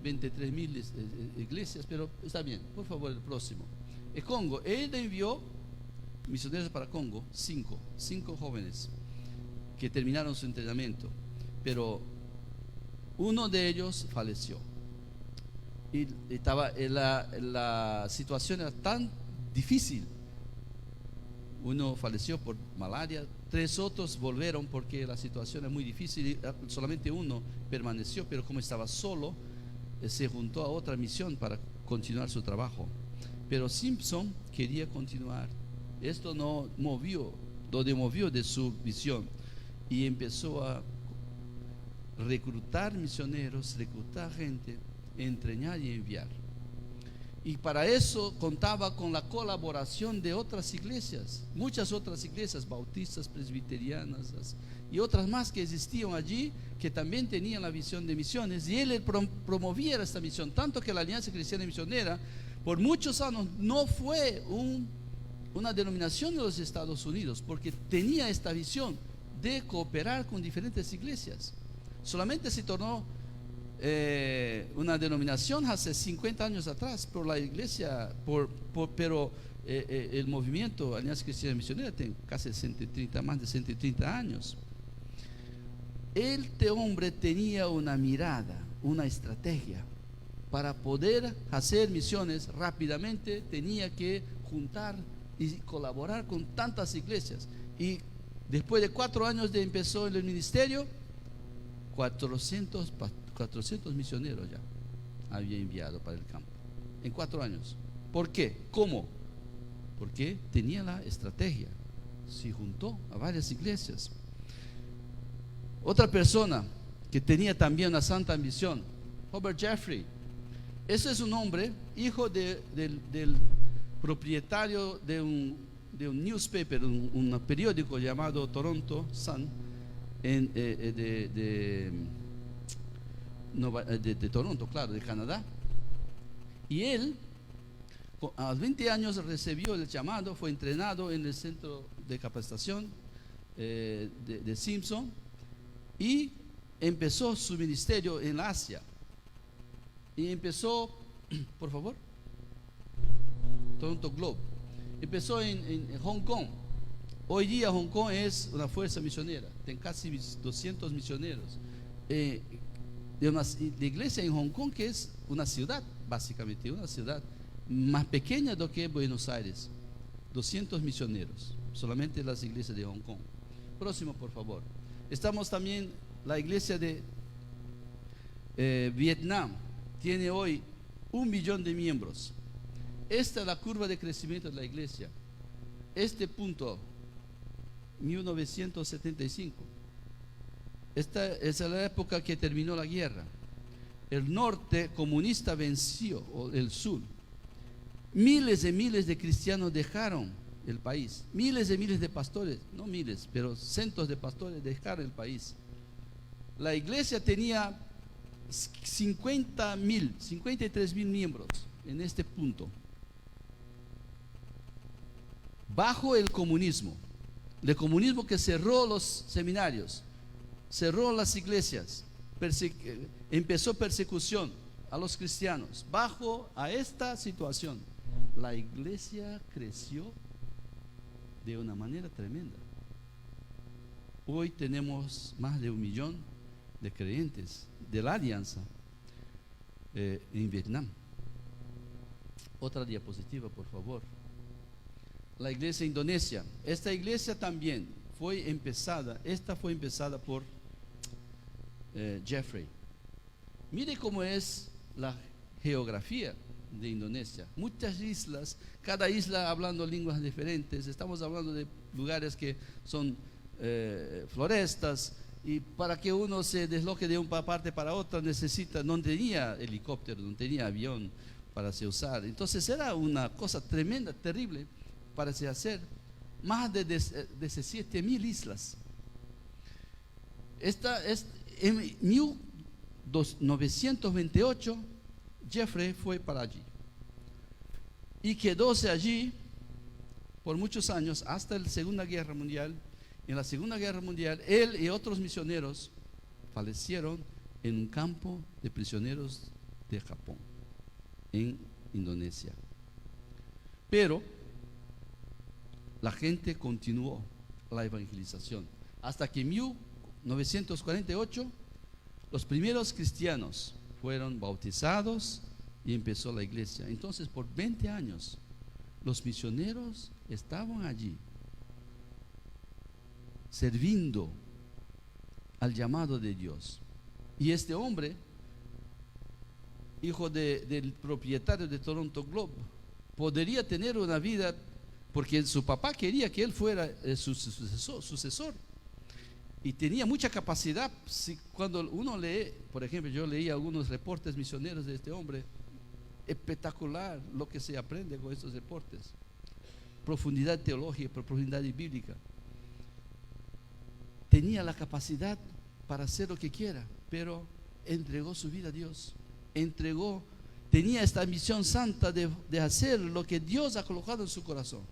23,000 iglesias, pero está bien. Por favor, el próximo. El Congo, él envió misioneros para Congo, 5 jóvenes que terminaron su entrenamiento, pero uno de ellos falleció. Y la situación era tan difícil. Uno falleció por malaria, 3 otros volvieron porque la situación es muy difícil, y solamente uno permaneció, pero como estaba solo, se juntó a otra misión para continuar su trabajo. Pero Simpson quería continuar. Esto no lo demovió de su visión, y empezó a reclutar misioneros, reclutar gente, entrenar y enviar. Y para eso contaba con la colaboración de otras iglesias, muchas otras iglesias bautistas, presbiterianas y otras más que existían allí, que también tenían la visión de misiones, y él promovía esta misión, tanto que la Alianza Cristiana y Misionera por muchos años no fue una denominación de los Estados Unidos, porque tenía esta visión de cooperar con diferentes iglesias. Solamente se tornó una denominación hace 50 años atrás por la iglesia, pero el movimiento Alianza Cristiana Misionera tiene casi 130, más de 130 años. Este hombre tenía una mirada, una estrategia. Para poder hacer misiones rápidamente tenía que juntar y colaborar con tantas iglesias. Y después de 4 años de empezó en el ministerio, 400 misioneros ya había enviado para el campo. En 4 años. ¿Por qué? ¿Cómo? Porque tenía la estrategia. Se juntó a varias iglesias. Otra persona que tenía también una santa ambición, Robert Jeffrey. Ese es un hombre, hijo del propietario de un newspaper, un periódico llamado Toronto Sun, de Toronto, claro, de Canadá. Y él, a los 20 años, recibió el llamado, fue entrenado en el centro de capacitación de Simpson y empezó su ministerio en Asia. Y empezó, por favor, Toronto Globe. Empezó en Hong Kong. Hoy día Hong Kong es una fuerza misionera, tiene casi 200 misioneros. De iglesia en Hong Kong, que es una ciudad, básicamente, una ciudad más pequeña do que Buenos Aires. 200 misioneros, solamente las iglesias de Hong Kong. Próximo, por favor. Estamos también, la iglesia de Vietnam. Tiene hoy 1 millón de miembros. Esta es la curva de crecimiento de la iglesia. Este punto, 1975. Esta es la época que terminó la guerra. El norte comunista venció el sur. Miles y miles de cristianos dejaron el país. Miles y miles de pastores, no miles, pero cientos de pastores dejaron el país. La iglesia tenía 53,000 miembros en este punto, bajo el comunismo que cerró los seminarios, cerró las iglesias, empezó persecución a los cristianos. Bajo a esta situación, la iglesia creció de una manera tremenda. Hoy tenemos más de 1 millón de creyentes de la alianza en Vietnam. Otra diapositiva, por favor. La iglesia indonesia. Esta iglesia también fue empezada por Jeffrey. Mire cómo es la geografía de Indonesia. Muchas islas, cada isla hablando lenguas diferentes. Estamos hablando de lugares que son florestas, y para que uno se desloque de una parte para otra no tenía helicóptero, no tenía avión para se usar. Entonces era una cosa tremenda, terrible para se hacer. Más de 17,000 islas. En 1928 Jeffrey fue para allí y quedóse allí por muchos años hasta la Segunda Guerra Mundial. En la Segunda Guerra Mundial, él y otros misioneros fallecieron en un campo de prisioneros de Japón, en Indonesia. Pero la gente continuó la evangelización hasta que en 1948 los primeros cristianos fueron bautizados y empezó la iglesia. Entonces, por 20 años, los misioneros estaban allí, sirviendo al llamado de Dios. Y este hombre, hijo del propietario de Toronto Globe, podría tener una vida, porque su papá quería que él fuera su sucesor. Y tenía mucha capacidad. Cuando uno lee, por ejemplo, yo leí algunos reportes misioneros de este hombre, espectacular lo que se aprende con estos reportes. Profundidad teológica, profundidad bíblica. Tenía la capacidad para hacer lo que quiera, pero entregó su vida a Dios. Tenía esta misión santa de hacer lo que Dios ha colocado en su corazón.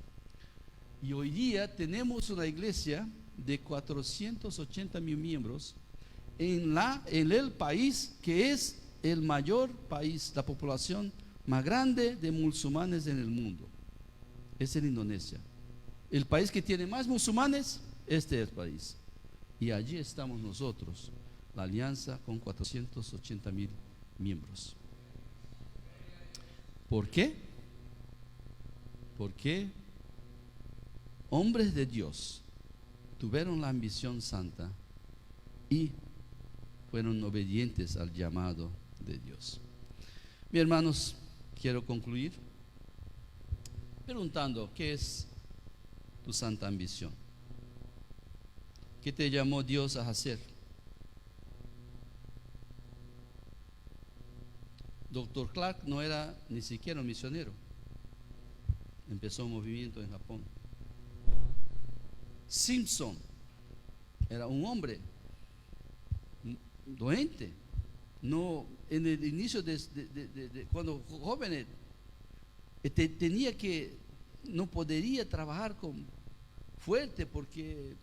Y hoy día tenemos una iglesia de 480,000 miembros en el país que es el mayor país, la población más grande de musulmanes en el mundo. es en Indonesia. El país que tiene más musulmanes, este es el país. Y allí estamos nosotros, la alianza con 480,000 miembros. ¿Por qué? Porque hombres de Dios tuvieron la ambición santa y fueron obedientes al llamado de Dios. Mis hermanos, quiero concluir preguntando, ¿qué es tu santa ambición? ¿Qué te llamó Dios a hacer? Dr. Clark no era ni siquiera un misionero. Empezó un movimiento en Japón. Simpson era un hombre doente. No, en el inicio cuando joven tenía que, no podría trabajar fuerte porque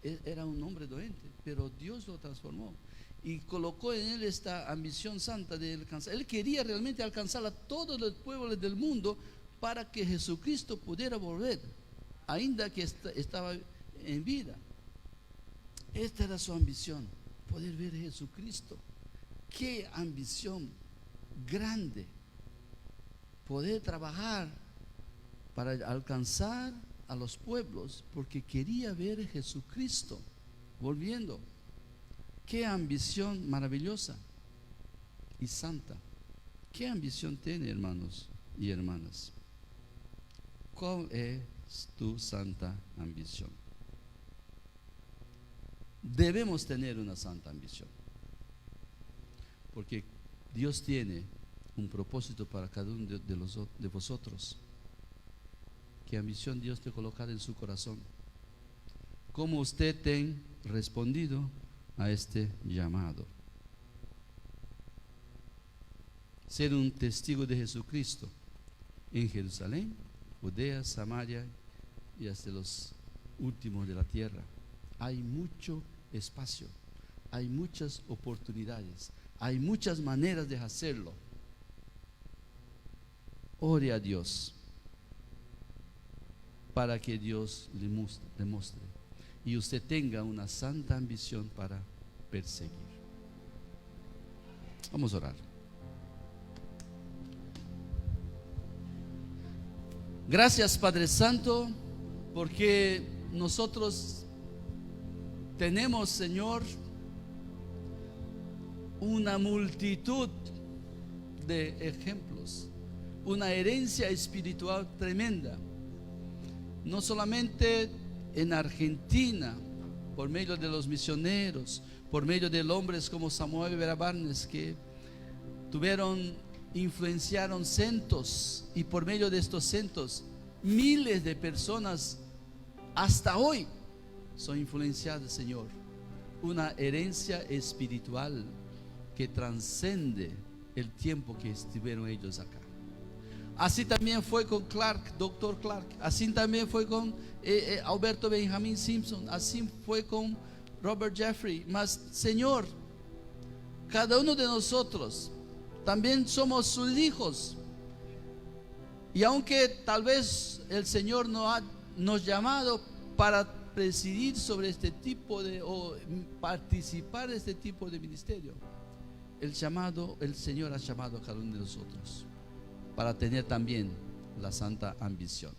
era un hombre doente, pero Dios lo transformó y colocó en él esta ambición santa de alcanzar. Él quería realmente alcanzar a todos los pueblos del mundo para que Jesucristo pudiera volver, ainda que estaba en vida. Esta era su ambición, poder ver a Jesucristo. Qué ambición grande, poder trabajar para alcanzar a los pueblos, porque quería ver a Jesucristo volviendo. Qué ambición maravillosa y santa. Qué ambición tiene, hermanos y hermanas. ¿Cuál es tu santa ambición? Debemos tener una santa ambición, porque Dios tiene un propósito para cada uno de vosotros. ¿Qué ambición Dios te ha colocado en su corazón? ¿Cómo usted te ha respondido a este llamado? Ser un testigo de Jesucristo en Jerusalén, Judea, Samaria y hasta los últimos de la tierra. Hay mucho espacio, hay muchas oportunidades, hay muchas maneras de hacerlo. Ore a Dios para que Dios le muestre y usted tenga una santa ambición para perseguir. Vamos a orar. Gracias, Padre Santo, porque nosotros tenemos, Señor, una multitud de ejemplos, una herencia espiritual tremenda, no solamente en Argentina, por medio de los misioneros, por medio de hombres como Samuel Verabarnes, que influenciaron cientos, y por medio de estos cientos, miles de personas hasta hoy son influenciadas, Señor. Una herencia espiritual que trasciende el tiempo que estuvieron ellos acá. Así también fue con Clark, Dr. Clark. Así también fue con Alberto Benjamin Simpson. Así fue con Robert Jeffrey. Mas, Señor, cada uno de nosotros también somos sus hijos. Y aunque tal vez el Señor nos ha llamado para presidir sobre este tipo o participar de este tipo de ministerio, el Señor ha llamado a cada uno de nosotros para tener también la santa ambición.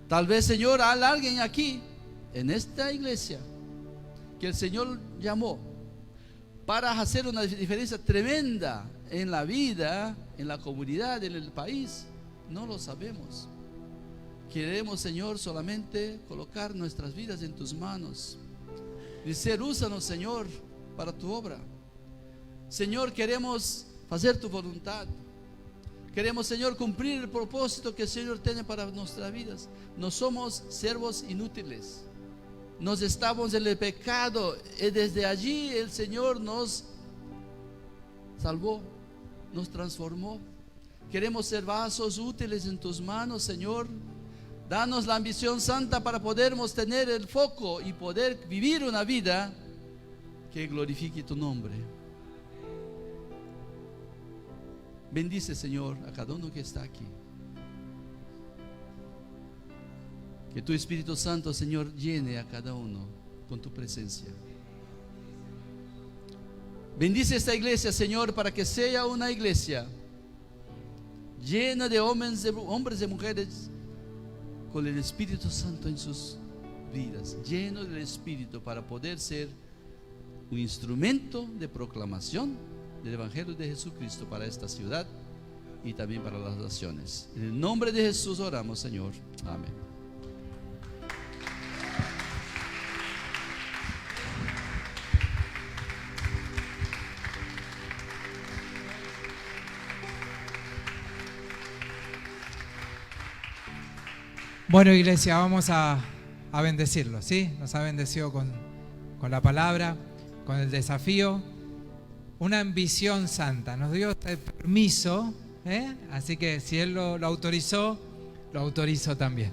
Tal vez, Señor, hay alguien aquí en esta iglesia que el Señor llamó para hacer una diferencia tremenda en la vida, en la comunidad, en el país. No lo sabemos. Queremos, Señor, solamente colocar nuestras vidas en tus manos. Decir, úsanos, Señor, para tu obra. Señor, queremos hacer tu voluntad. Queremos, Señor, cumplir el propósito que el Señor tiene para nuestras vidas. No somos siervos inútiles. Nos estamos en el pecado y desde allí el Señor nos salvó, nos transformó. Queremos ser vasos útiles en tus manos, Señor. Danos la ambición santa para podermos tener el foco y poder vivir una vida que glorifique tu nombre. Bendice, Señor, a cada uno que está aquí. Que tu Espíritu Santo, Señor, llene a cada uno con tu presencia. Bendice esta iglesia, Señor, para que sea una iglesia llena de hombres y mujeres con el Espíritu Santo en sus vidas, lleno del Espíritu, para poder ser un instrumento de proclamación del Evangelio de Jesucristo para esta ciudad y también para las naciones. En el nombre de Jesús oramos, Señor. Amén. Bueno, iglesia, vamos a bendecirlo, ¿sí? Nos ha bendecido con la palabra, con el desafío, una ambición santa. Nos dio este permiso, así que si Él lo autorizó, lo autorizo también,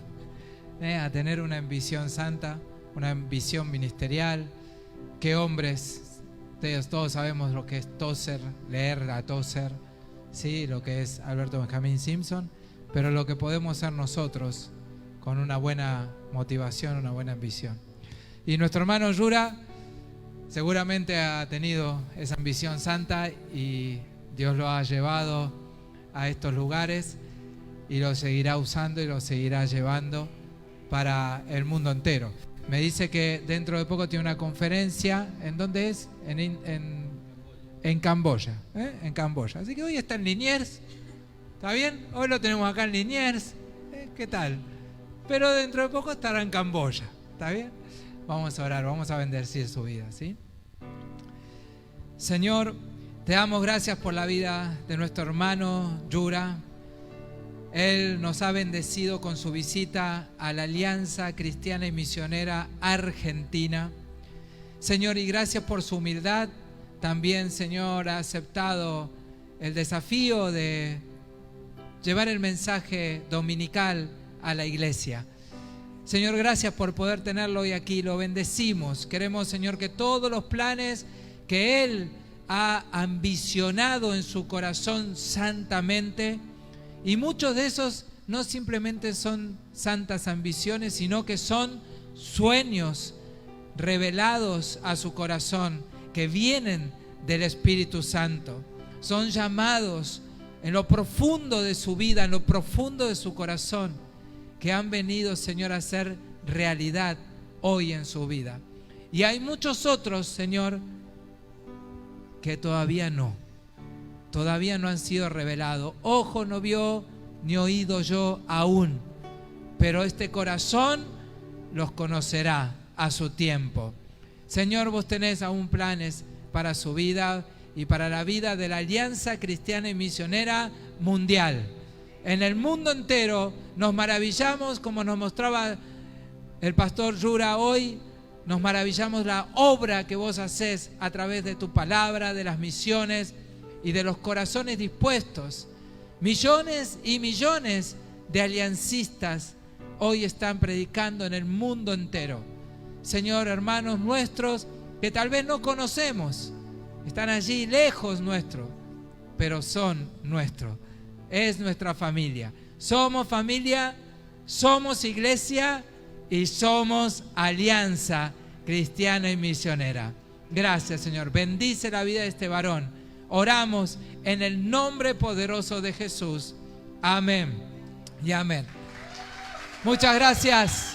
a tener una ambición santa, una ambición ministerial. Que hombres, todos sabemos lo que es Tozer, leer a Tozer, ¿sí? Lo que es Alberto Benjamín Simpson, pero lo que podemos ser nosotros con una buena motivación, una buena ambición. Y nuestro hermano Yura seguramente ha tenido esa ambición santa y Dios lo ha llevado a estos lugares y lo seguirá usando y lo seguirá llevando para el mundo entero. Me dice que dentro de poco tiene una conferencia. ¿En dónde es? En Camboya, en Camboya. Así que hoy está en Liniers. ¿Está bien? Hoy lo tenemos acá en Liniers. ¿Qué tal? Pero dentro de poco estará en Camboya. ¿Está bien? Vamos a orar, vamos a bendecir su vida, ¿sí? Señor, te damos gracias por la vida de nuestro hermano Yura. Él nos ha bendecido con su visita a la Alianza Cristiana y Misionera Argentina. Señor, y gracias por su humildad. También, Señor, ha aceptado el desafío de llevar el mensaje dominical a la iglesia. Señor, gracias por poder tenerlo hoy aquí. Lo bendecimos. Queremos, Señor, que todos los planes que Él ha ambicionado en su corazón santamente, y muchos de esos no simplemente son santas ambiciones, sino que son sueños revelados a su corazón, que vienen del Espíritu Santo. Son llamados en lo profundo de su vida, en lo profundo de su corazón, que han venido, Señor, a ser realidad hoy en su vida. Y hay muchos otros, Señor, que todavía no han sido revelados. Ojo no vio, ni oído yo aún, pero este corazón los conocerá a su tiempo. Señor, vos tenés aún planes para su vida y para la vida de la Alianza Cristiana y Misionera Mundial. En el mundo entero nos maravillamos, como nos mostraba el pastor Yura hoy, nos maravillamos la obra que vos hacés a través de tu palabra, de las misiones y de los corazones dispuestos. Millones y millones de aliancistas hoy están predicando en el mundo entero. Señor, hermanos nuestros que tal vez no conocemos, están allí lejos nuestro, pero son nuestros. Es nuestra familia. Somos familia, somos iglesia y somos Alianza Cristiana y Misionera. Gracias, Señor. Bendice la vida de este varón. Oramos en el nombre poderoso de Jesús. Amén y amén. Muchas gracias.